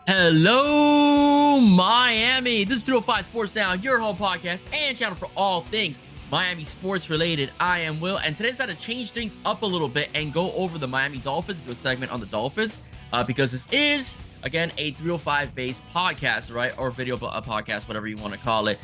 Hello, Miami. This is 205 Sports Now, your home podcast and channel for all things Miami sports related. I am Will, and today's had to change things up a little bit and go over the Miami Dolphins, do a segment on the Dolphins, because this is, again, a 305 based podcast, right? Or video podcast, whatever you want to call it,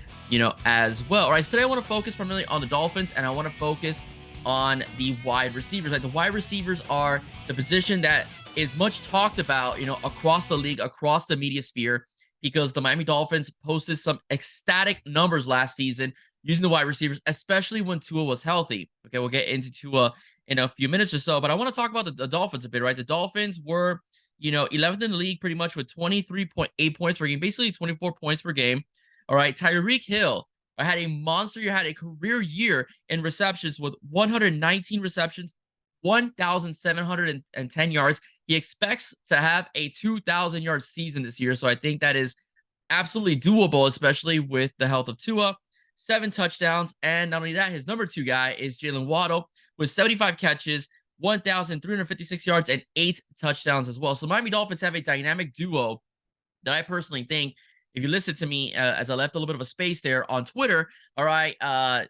as well. All right, so today I want to focus primarily on the Dolphins, and I want to focus on the wide receivers. Right, the wide receivers are the position that is much talked about, across the league, across the media sphere, because the Miami Dolphins posted some ecstatic numbers last season using the wide receivers, especially when Tua was healthy. Okay, we'll get into Tua in a few minutes or so, but I want to talk about the Dolphins a bit, right? The Dolphins were, 11th in the league pretty much with 23.8 points per game, basically 24 points per game. All right, Tyreek Hill had a monster year, had a career year in receptions with 119 receptions, 1,710 yards. He expects to have a 2,000-yard season this year, so I think that is absolutely doable, especially with the health of Tua. 7 touchdowns, and not only that, his number 2 guy is Jalen Waddle with 75 catches, 1,356 yards, and 8 touchdowns as well. So Miami Dolphins have a dynamic duo that I personally think, if you listen to me, as I left a little bit of a space there on Twitter, all right, I'm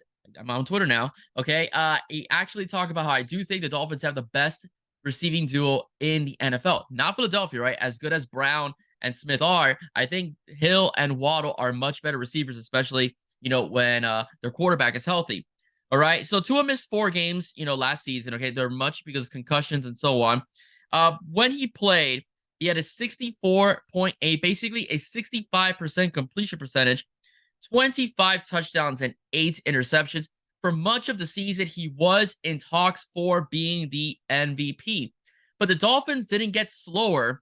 on Twitter now, okay, he actually talked about how I do think the Dolphins have the best receiving duo in the NFL. Not Philadelphia, right? As good as Brown and Smith are, I think Hill and Waddle are much better receivers, especially, when their quarterback is healthy. All right, so Tua missed 4 games, last season, okay? They're much because of concussions and so on. When he played, he had a 64.8, basically a 65% completion percentage, 25 touchdowns, and 8 interceptions. For much of the season, he was in talks for being the MVP. But the Dolphins didn't get slower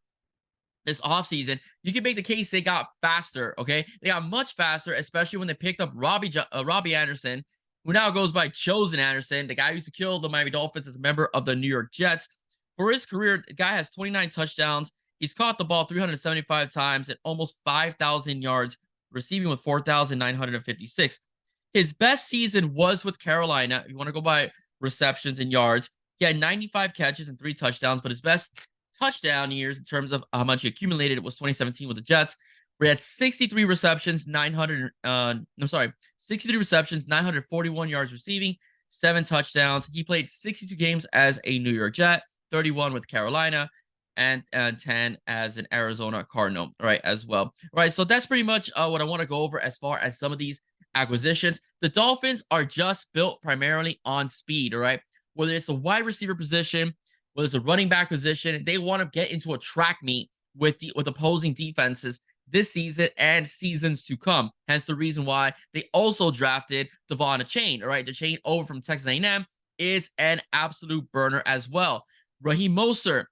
this offseason. You can make the case they got faster, okay? They got much faster, especially when they picked up Robbie Anderson, who now goes by Chosen Anderson, the guy who used to kill the Miami Dolphins as a member of the New York Jets. For his career, the guy has 29 touchdowns. He's caught the ball 375 times and almost 5,000 yards, receiving with 4,956. His best season was with Carolina. If you want to go by receptions and yards, he had 95 catches and 3 touchdowns, but his best touchdown years in terms of how much he accumulated was 2017 with the Jets, where he had 63 receptions, 941 yards receiving, 7 touchdowns. He played 62 games as a New York Jet, 31 with Carolina, and 10 as an Arizona Cardinal, right, as well. Right, so that's pretty much what I want to go over as far as some of these acquisitions. The Dolphins are just built primarily on speed, all right? Whether it's the wide receiver position, whether it's a running back position, they want to get into a track meet with opposing defenses this season and seasons to come. Hence the reason why they also drafted Devon Achane, all right? The chain over from Texas A&M is an absolute burner as well. Raheem Mostert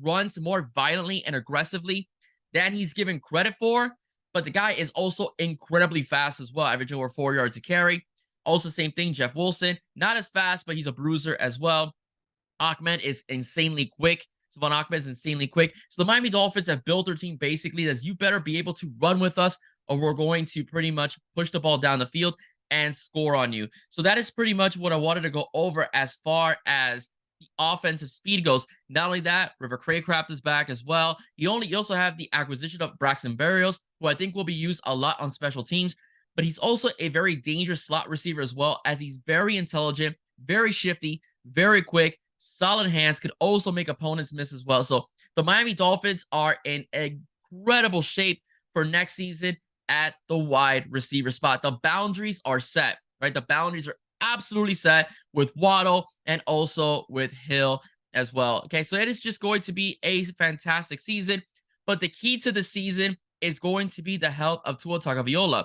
runs more violently and aggressively than he's given credit for, but the guy is also incredibly fast as well, averaging over 4 yards a carry. Also, same thing, Jeff Wilson, not as fast, but he's a bruiser as well. Ahmed is insanely quick. Savon Ahmed is insanely quick. So the Miami Dolphins have built their team basically as you better be able to run with us, or we're going to pretty much push the ball down the field and score on you. So that is pretty much what I wanted to go over as far as the offensive speed goes. Not only that, River Craycraft is back as well. You also have the acquisition of Braxton Berrios, who I think will be used a lot on special teams, but he's also a very dangerous slot receiver as well, as he's very intelligent, very shifty, very quick, solid hands, could also make opponents miss as well. So the Miami Dolphins are in incredible shape for next season at the wide receiver spot. The boundaries are set, right? The boundaries are absolutely set with Waddle and also with Hill as well. Okay, so it is just going to be a fantastic season, but the key to the season is going to be the health of Tua Tagovailoa.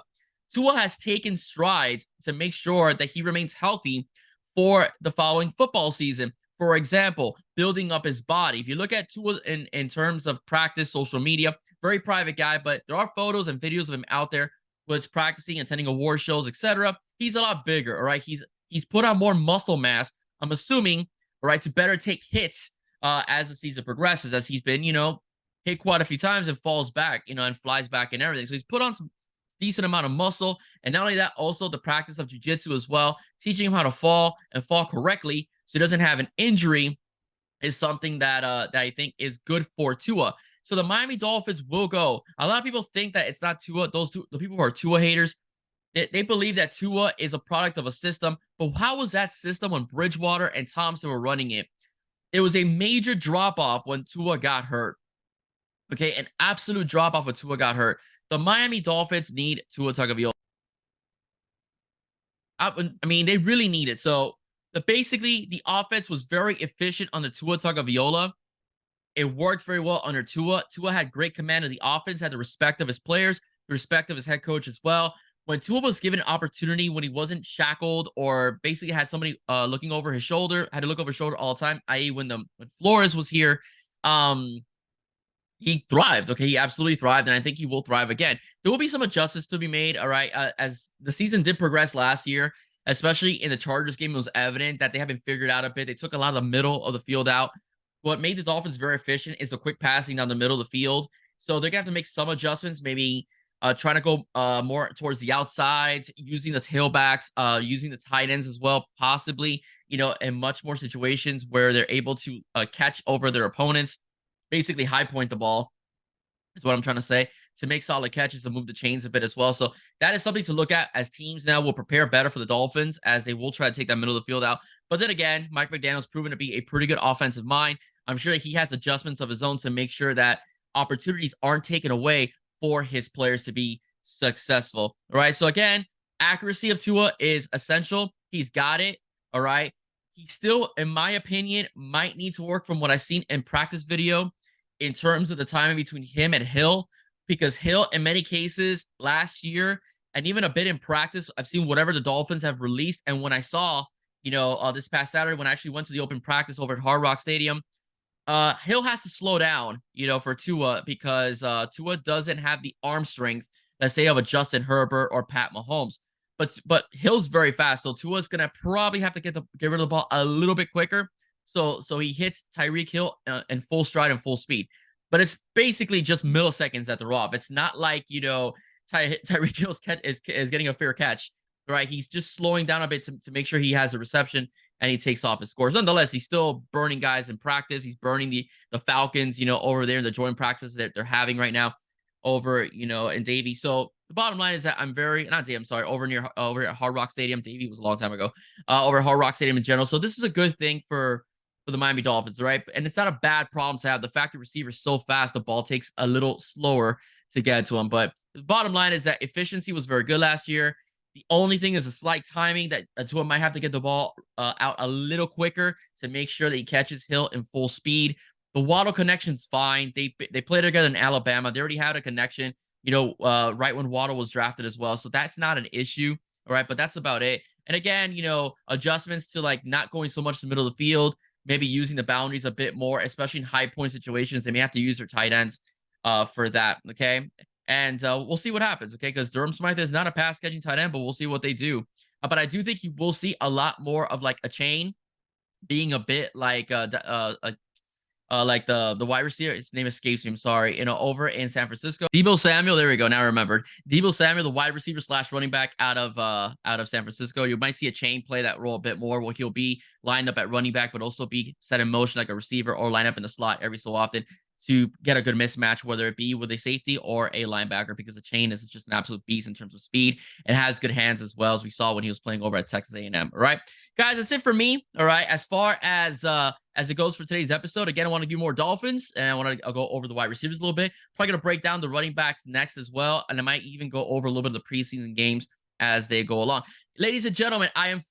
Tua has taken strides to make sure that he remains healthy for the following football season. For example, building up his body. If you look at Tua in terms of practice, social media, very private guy, but there are photos and videos of him out there was practicing, attending award shows, etc. He's a lot bigger, all right? He's put on more muscle mass, I'm assuming, all right, to better take hits as the season progresses, as he's been, hit quite a few times and falls back, and flies back and everything. So he's put on some decent amount of muscle. And not only that, also the practice of jiu-jitsu as well, teaching him how to fall and fall correctly so he doesn't have an injury is something that I think is good for Tua. So the Miami Dolphins will go. A lot of people think that it's not Tua. The people who are Tua haters, they believe that Tua is a product of a system. But how was that system when Bridgewater and Thompson were running it? It was a major drop off when Tua got hurt. Okay, an absolute drop off when Tua got hurt. The Miami Dolphins need Tua Tagovailoa. I mean, they really need it. So basically, the offense was very efficient under Tua Tagovailoa. It worked very well under Tua. Tua had great command of the offense, had the respect of his players, the respect of his head coach as well. When Tua was given an opportunity, when he wasn't shackled or basically had somebody looking over his shoulder, had to look over his shoulder all the time, i.e., when Flores was here, he thrived. Okay, he absolutely thrived, and I think he will thrive again. There will be some adjustments to be made. All right, as the season did progress last year, especially in the Chargers game, it was evident that they haven't figured out a bit. They took a lot of the middle of the field out. What made the Dolphins very efficient is the quick passing down the middle of the field. So they're gonna have to make some adjustments. Maybe trying to go more towards the outside, using the tailbacks, using the tight ends as well, possibly. In much more situations where they're able to catch over their opponents, basically high point the ball is what I'm trying to say, to make solid catches and move the chains a bit as well. So that is something to look at as teams now will prepare better for the Dolphins, as they will try to take that middle of the field out. But then again, Mike McDaniel's proven to be a pretty good offensive mind. I'm sure he has adjustments of his own to make sure that opportunities aren't taken away for his players to be successful. All right. So again, accuracy of Tua is essential. He's got it. All right. He still, in my opinion, might need to work from what I've seen in practice video in terms of the timing between him and Hill, because Hill, in many cases last year, and even a bit in practice, I've seen whatever the Dolphins have released. And when I saw, this past Saturday, when I actually went to the open practice over at Hard Rock Stadium, Hill has to slow down, for Tua, because Tua doesn't have the arm strength, let's say, of a Justin Herbert or Pat Mahomes. But Hill's very fast, so Tua's gonna probably have to get rid of the ball a little bit quicker. So he hits Tyreek Hill in full stride and full speed. But it's basically just milliseconds that they're off. It's not like, Tyreek Hill is getting a fair catch, right? He's just slowing down a bit to make sure he has a reception and he takes off his scores. Nonetheless, he's still burning guys in practice. He's burning the Falcons, over there in the joint practice that they're having right now over, in Davie. So the bottom line is that over at Hard Rock Stadium. Davie was a long time ago. Over at Hard Rock Stadium in general. So this is a good thing for the Miami Dolphins, right? And it's not a bad problem to have. The fact that receiver's so fast, the ball takes a little slower to get to him. But the bottom line is that efficiency was very good last year. The only thing is a slight timing that Tua might have to get the ball out a little quicker to make sure that he catches Hill in full speed. The Waddle connection's fine. They played together in Alabama. They already had a connection, right when Waddle was drafted as well. So that's not an issue, all right? But that's about it. And again, adjustments to not going so much to the middle of the field, maybe using the boundaries a bit more, especially in high point situations. They may have to use their tight ends for that, okay? And we'll see what happens, okay? Because Durham Smythe is not a pass catching tight end, but we'll see what they do. But I do think you will see a lot more of a chain being a bit like the wide receiver. His name escapes me. I'm sorry. Over in San Francisco, Deebo Samuel. There we go. Now I remembered. Deebo Samuel, the wide receiver / running back out of San Francisco. You might see a chain play that role a bit more, where he'll be lined up at running back, but also be set in motion like a receiver, or line up in the slot every so often to get a good mismatch, whether it be with a safety or a linebacker, because the chain is just an absolute beast in terms of speed. It has good hands as well, as we saw when he was playing over at Texas A&M. All right, guys, that's it for me. All right, as far as it goes for today's episode, again, I want to give more Dolphins, and I want to go over the wide receivers a little bit. Probably going to break down the running backs next as well, and I might even go over a little bit of the preseason games as they go along. Ladies and gentlemen, I've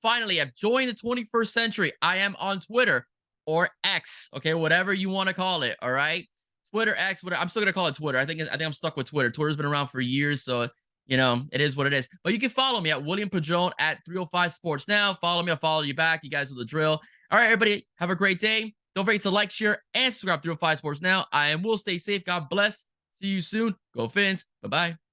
joined the 21st century. I am on Twitter, or X, okay, whatever you want to call it. All right, Twitter, X, whatever. I'm still gonna call it Twitter. I think I'm stuck with Twitter. Twitter's been around for years, so it is what it is. But you can follow me at William Padron at 305 Sports Now. Follow me, I'll follow you back. You guys know the drill. All right, everybody, have a great day. Don't forget to like, share, and subscribe to 305 Sports Now. I will stay safe. God bless. See you soon. Go Fins. Bye-bye.